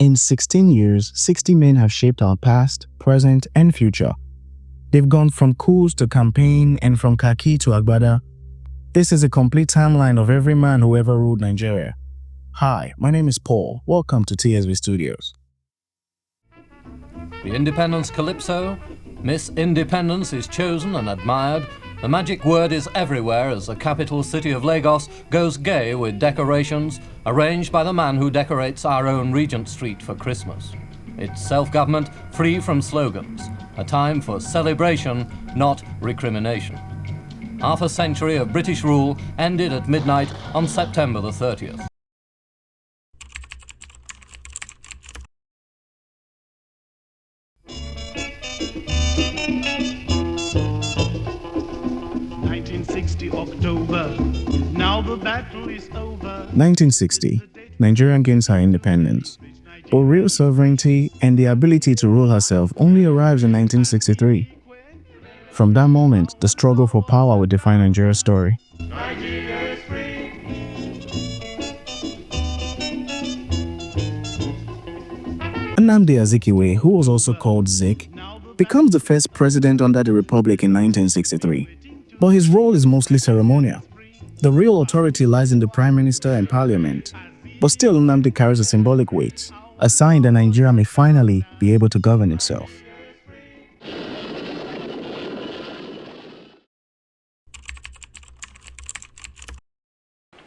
In 16 years, 60 men have shaped our past, present, and future. They've gone from coups to campaign and from khaki to agbada. This is a complete timeline of every man who ever ruled Nigeria. Hi, my name is Paul. Welcome to TSV Studios. The Independence Calypso, Miss Independence is chosen and admired. The magic word is everywhere as the capital city of Lagos goes gay with decorations arranged by the man who decorates our own Regent Street for Christmas. It's self-government free from slogans, a time for celebration, not recrimination. Half a century of British rule ended at midnight on September the 30th. October. Now the battle is over. 1960, Nigeria gains her independence. But real sovereignty and the ability to rule herself only arrives in 1963. From that moment, the struggle for power would define Nigeria's story. Nigeria is free. Nnamdi Azikiwe, who was also called Zik, becomes the first president under the Republic in 1963. But his role is mostly ceremonial. The real authority lies in the Prime Minister and Parliament. But still, Nnamdi carries a symbolic weight, a sign that Nigeria may finally be able to govern itself.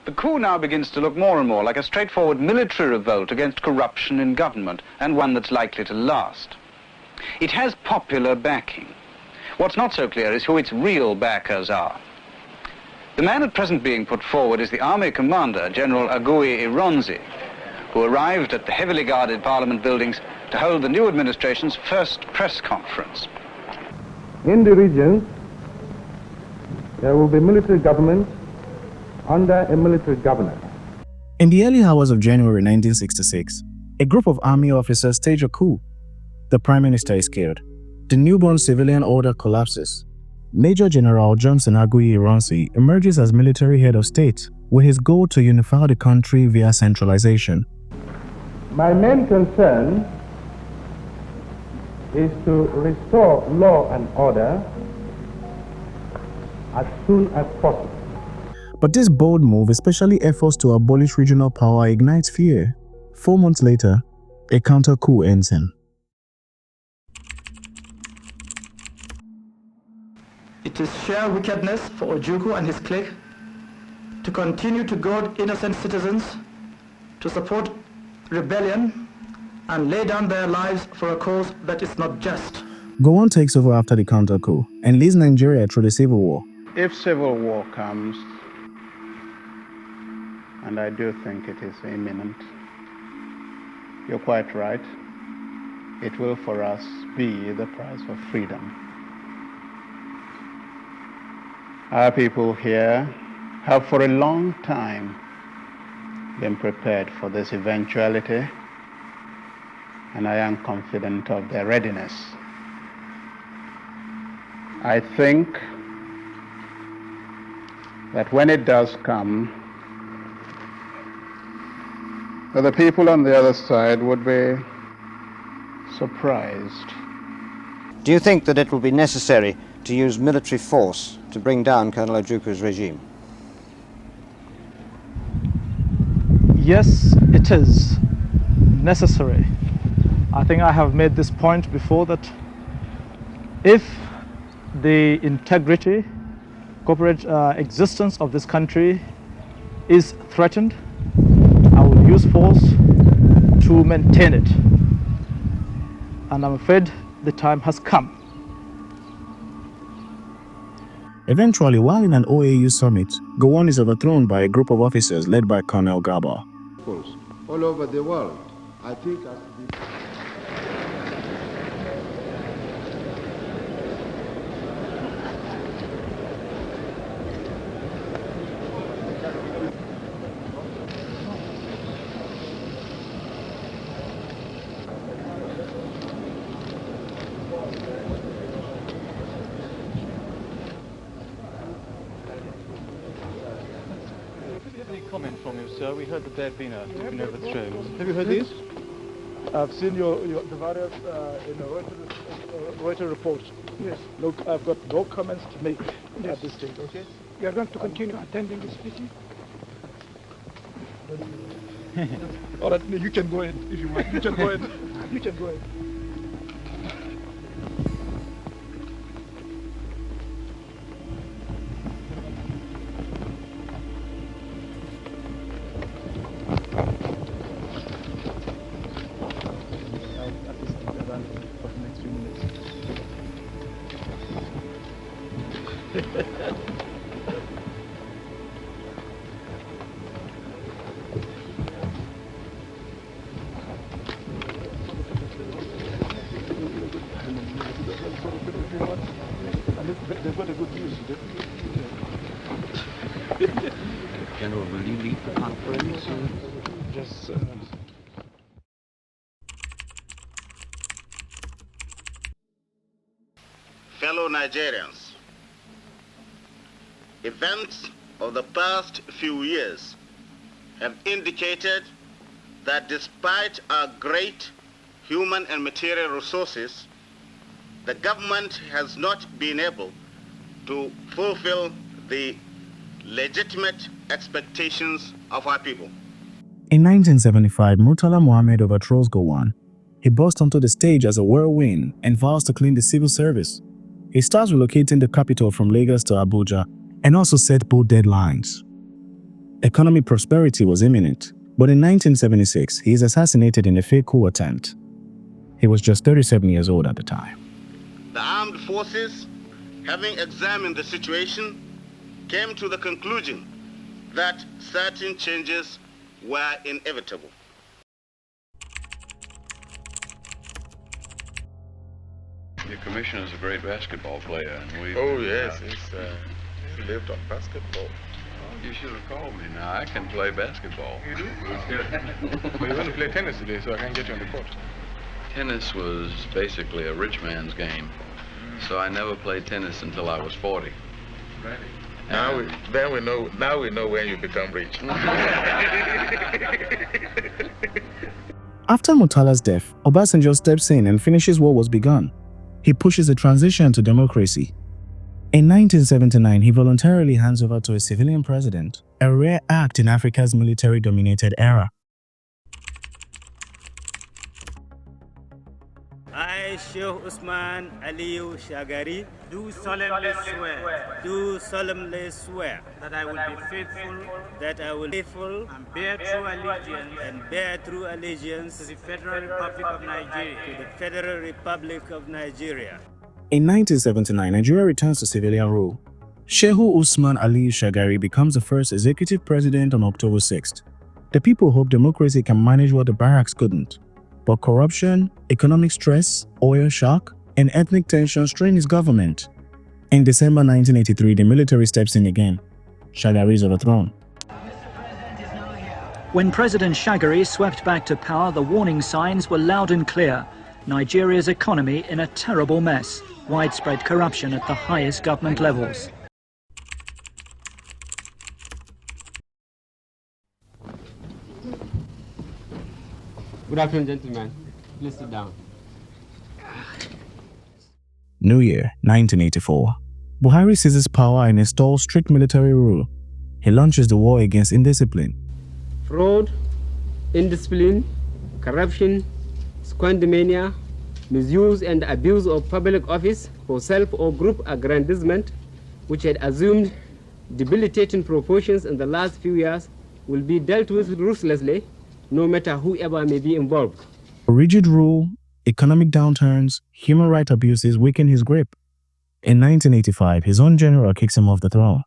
The coup now begins to look more and more like a straightforward military revolt against corruption in government, and one that's likely to last. It has popular backing. What's not so clear is who its real backers are. The man at present being put forward is the army commander, Johnson Aguiyi-Ironsi, who arrived at the heavily guarded Parliament buildings to hold the new administration's first press conference. In the region, there will be military government under a military governor. In the early hours of January 1966, a group of army officers stage a coup. The Prime Minister is killed. The newborn civilian order collapses. Major General Johnson Aguiyi-Ironsi emerges as military head of state, with his goal to unify the country via centralization. My main concern is to restore law and order as soon as possible. But this bold move, especially efforts to abolish regional power, ignites fear. 4 months later, a counter-coup ends him. It is sheer wickedness for Ojukwu and his clique to continue to goad innocent citizens to support rebellion and lay down their lives for a cause that is not just. Gowon takes over after the counter-coup and leads Nigeria through the civil war. If civil war comes, and I do think it is imminent, you're quite right, it will for us be the price of freedom. Our people here have for a long time been prepared for this eventuality, and I am confident of their readiness. I think that when it does come, that the people on the other side would be surprised. Do you think that it will be necessary to use military force to bring down Colonel Ojukwu's regime? Yes, it is necessary. I think I have made this point before that if the integrity, corporate existence of this country is threatened, I will use force to maintain it. And I'm afraid the time has come. Eventually, while in an OAU summit, Gowon is overthrown by a group of officers led by Colonel Garba. All over the world, I think as the comment from you, sir. We heard that they've been overthrown. Have you heard this? I've seen the various Reuters reports. Yes. Look, I've got no comments to make at this stage, okay? You are going to continue attending this meeting? All right, you can go in if you want. You can go in. You can go in. General, will you lead the conference? Just. Fellow Nigerians, events of the past few years have indicated that despite our great human and material resources, the government has not been able to fulfill the legitimate expectations of our people. In 1975, Murtala Mohammed overthrows Gowon. He bursts onto the stage as a whirlwind and vows to clean the civil service. He starts relocating the capital from Lagos to Abuja and also set bold deadlines. Economic prosperity was imminent, but in 1976, he is assassinated in a fake coup attempt. He was just 37 years old at the time. The armed forces, having examined the situation, came to the conclusion that certain changes were inevitable. The commissioner is a great basketball player, and we. Oh yes, he lived on basketball. Oh, you should have called me. Now I can play basketball. You do? But you want to play tennis today, so I can get you on the court. Tennis was basically a rich man's game, so I never played tennis until I was 40. Right. Now we know when you become rich. After Murtala's death, Obasanjo steps in and finishes what was begun. He pushes a transition to democracy. In 1979, he voluntarily hands over to a civilian president, a rare act in Africa's military-dominated era. I, Sheikh Usman Aliyu Shagari, do solemnly swear that I will be faithful and bear true allegiance to the Federal Republic of Nigeria. In 1979, Nigeria returns to civilian rule. Shehu Usman Aliyu Shagari becomes the first executive president on October 6th. The people hope democracy can manage what the barracks couldn't. But corruption, economic stress, oil shock, and ethnic tension strain his government. In December 1983, the military steps in again. Shagari is overthrown. When President Shagari swept back to power, the warning signs were loud and clear. Nigeria's economy in a terrible mess. Widespread corruption at the highest government levels. Good afternoon, gentlemen. Please sit down. New Year, 1984. Buhari seizes power and installs strict military rule. He launches the war against indiscipline. Fraud, indiscipline, corruption, squandermania, misuse and abuse of public office for self or group aggrandizement, which had assumed debilitating proportions in the last few years, will be dealt with ruthlessly, no matter whoever may be involved. Rigid rule, economic downturns, human rights abuses weaken his grip. In 1985, his own general kicks him off the throne.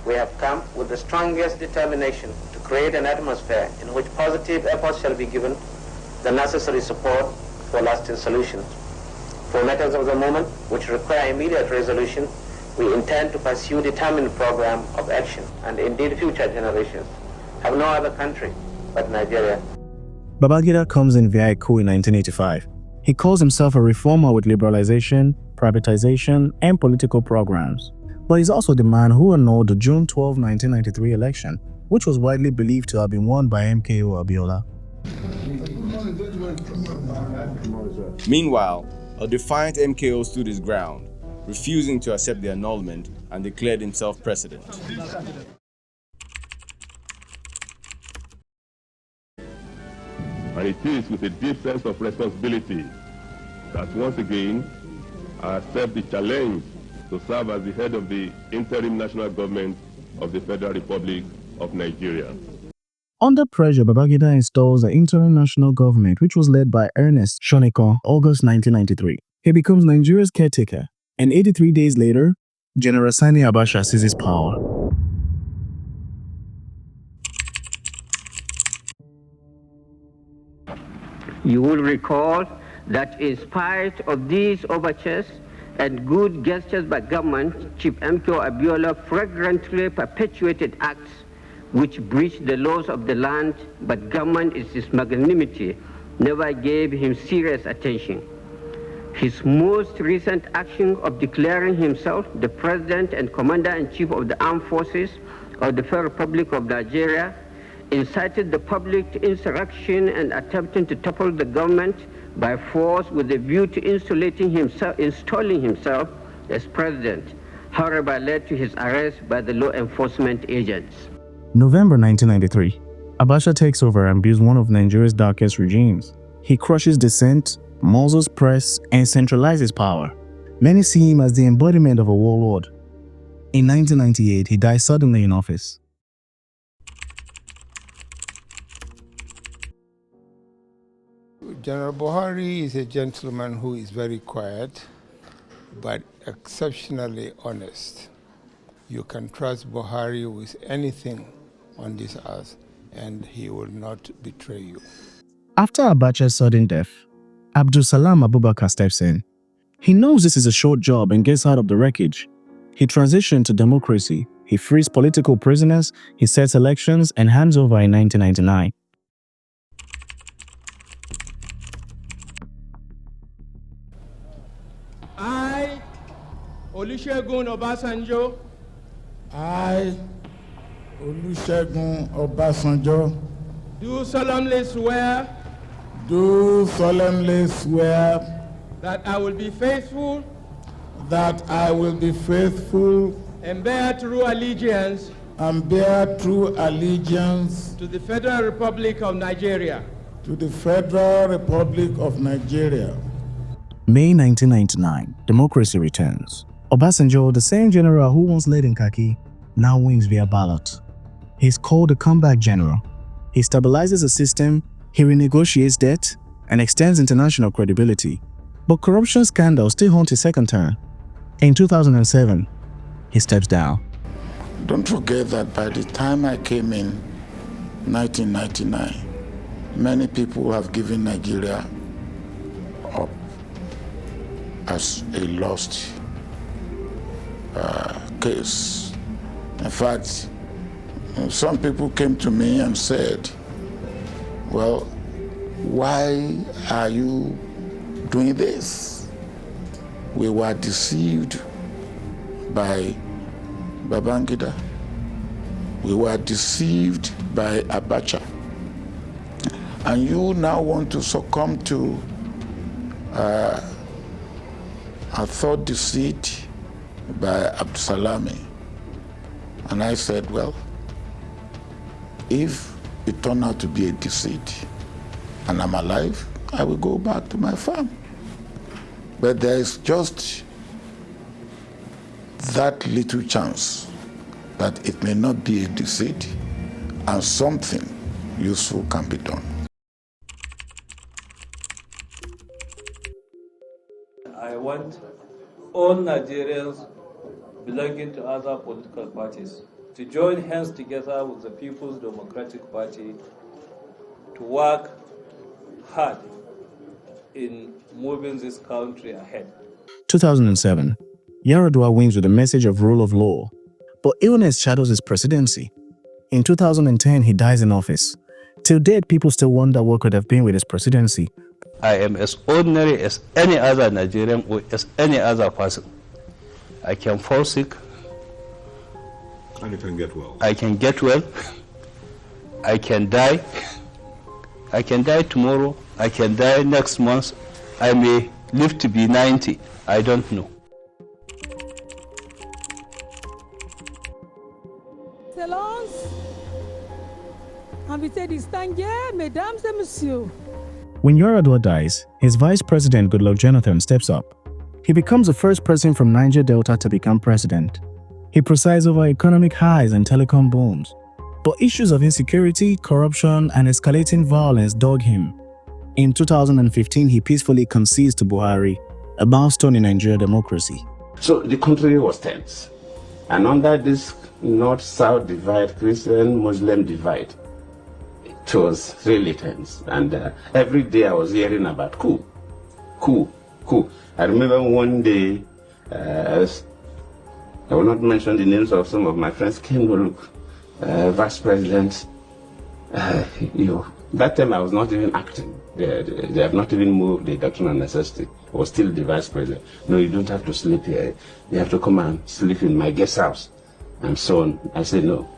We have come with the strongest determination to create an atmosphere in which positive efforts shall be given the necessary support for lasting solutions. For matters of the moment which require immediate resolution, we intend to pursue a determined program of action, and indeed future generations have no other country but Nigeria. Babangida comes in via a coup in 1985. He calls himself a reformer with liberalization, privatization, and political programs. But he's also the man who annulled the June 12, 1993 election which was widely believed to have been won by MKO Abiola. Meanwhile, a defiant MKO stood his ground, refusing to accept the annulment, and declared himself president. And it is with a deep sense of responsibility that once again I accept the challenge to serve as the head of the interim national government of the Federal Republic of Nigeria. Under pressure, Babangida installs the interim national government, which was led by Ernest Shonekan, August 1993. He becomes Nigeria's caretaker, and 83 days later, General Sani Abacha seizes power. You will recall that in spite of these overtures and good gestures by government, Chief MKO Abiola flagrantly perpetuated acts which breached the laws of the land, but government in its magnanimity never gave him serious attention. His most recent action of declaring himself the President and Commander-in-Chief of the Armed Forces of the Federal Republic of Nigeria incited the public to insurrection and attempting to topple the government by force with a view to installing himself as president, however led to his arrest by the law enforcement agents. November 1993, Abacha takes over and builds one of Nigeria's darkest regimes. He crushes dissent, muzzles press, and centralizes power. Many see him as the embodiment of a warlord. In 1998, he dies suddenly in office. General Buhari is a gentleman who is very quiet, but exceptionally honest. You can trust Buhari with anything on this earth, and he will not betray you. After Abacha's sudden death, Abdul Salam Abubakar steps in. He knows this is a short job and gets out of the wreckage. He transitions to democracy. He frees political prisoners, he sets elections, and hands over in 1999. I, Olusegun Obasanjo. I, Olusegun Obasanjo. Do solemnly swear. Do solemnly swear. That I will be faithful. That I will be faithful. And bear true allegiance. And bear true allegiance. To the Federal Republic of Nigeria. To the Federal Republic of Nigeria. May 1999, democracy returns. Obasanjo, the same general who once led in khaki, now wins via ballot. He's called a comeback general. He stabilizes the system, he renegotiates debt, and extends international credibility. But corruption scandals still haunt his second term. In 2007, he steps down. Don't forget that by the time I came in 1999, many people have given Nigeria up as a lost case. In fact, some people came to me and said, well, why are you doing this? We were deceived by Babangida. We were deceived by Abacha. And you now want to succumb to a third deceit by Abdusalami. And I said, well, if it turned out to be a deceit and I'm alive, I will go back to my farm. But there is just that little chance that it may not be a deceit and something useful can be done. I want all Nigerians belonging to other political parties to join hands together with the People's Democratic Party to work hard in moving this country ahead. 2007, Yar'Adua wins with a message of rule of law, but illness shadows his presidency. In 2010, he dies in office. Till date, people still wonder what could have been with his presidency. I am as ordinary as any other Nigerian or as any other person. I can fall sick. And you can get well. I can get well. I can die. I can die tomorrow. I can die next month. I may live to be 90. I don't know. Excellence, invité distingué, mesdames et messieurs. When Yar'Adua dies, his vice president Goodluck Jonathan steps up. He becomes the first person from Niger Delta to become president. He presides over economic highs and telecom booms. But issues of insecurity, corruption, and escalating violence dog him. In 2015, he peacefully concedes to Buhari, a milestone in Nigerian democracy. So the country was tense. And under this North-South divide, Christian-Muslim divide, it was really tense. And every day I was hearing about coup. I remember one day, I will not mention the names of some of my friends, came to look, Vice President, that time I was not even acting. They have not even moved the doctrine of necessity. I was still the Vice President. No, you don't have to sleep here. You have to come and sleep in my guest house. And so on. I said, no,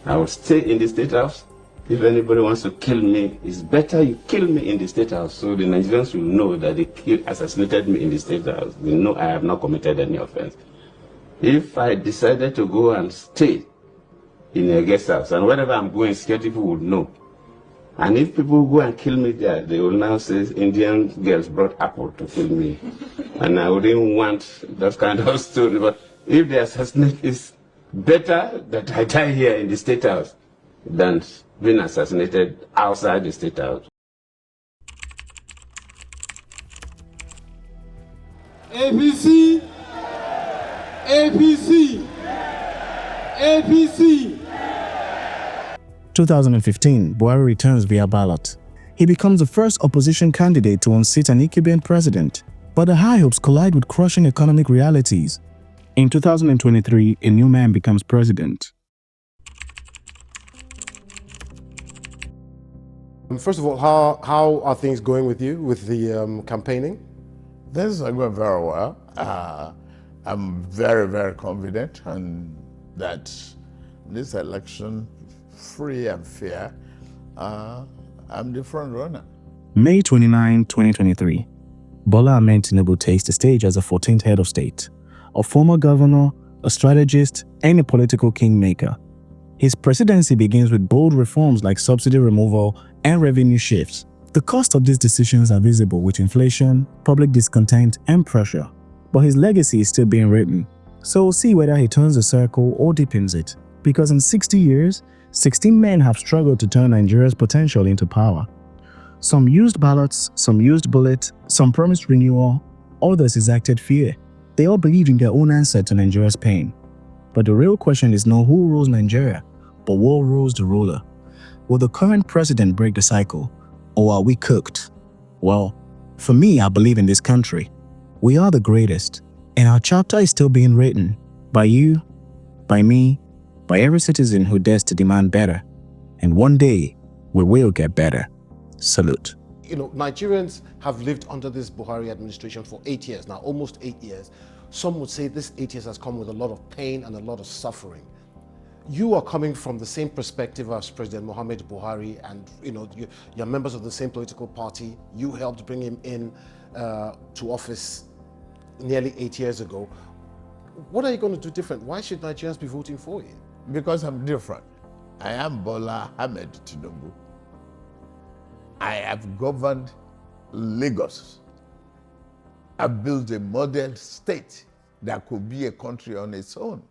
I will stay in the State House. If anybody wants to kill me, it's better you kill me in the State House, so the Nigerians will know that they assassinated me in the State House. They know I have not committed any offense. If I decided to go and stay in a guest house, and wherever I'm going, security people would know. And if people go and kill me there, they will now say Indian girls brought apple to kill me. And I wouldn't want that kind of story. But if they assassinate, it's better that I die here in the State House than being assassinated outside the State House. APC, APC, APC. 2015, Buhari returns via ballot. He becomes the first opposition candidate to unseat an incumbent president, but the high hopes collide with crushing economic realities. In 2023, a new man becomes president. First of all, how are things going with you, with the campaigning? Things are going very well. I'm very, very confident and that this election, free and fair, I'm the front runner. May 29, 2023. Bola Ahmed Tinubu takes the stage as the 14th head of state, a former governor, a strategist, and a political kingmaker. His presidency begins with bold reforms like subsidy removal and revenue shifts. The cost of these decisions are visible with inflation, public discontent, and pressure. But his legacy is still being written. So we'll see whether he turns the circle or deepens it. Because in 60 years, 16 men have struggled to turn Nigeria's potential into power. Some used ballots, some used bullets, some promised renewal, others exacted fear. They all believed in their own answer to Nigeria's pain. But the real question is not who rules Nigeria, but what rules the ruler. Will the current president break the cycle, or are we cooked? Well, for me, I believe in this country. We are the greatest, and our chapter is still being written by you, by me, by every citizen who dares to demand better. And one day, we will get better. Salute. You know, Nigerians have lived under this Buhari administration for 8 years now, almost 8 years. Some would say this 8 years has come with a lot of pain and a lot of suffering. You are coming from the same perspective as President Muhammad Buhari, and you're members of the same political party. You helped bring him in to office nearly 8 years ago. What are you going to do different? Why should Nigerians be voting for you? Because I'm different. I am Bola Ahmed Tinubu. I have governed Lagos. I built a model state that could be a country on its own.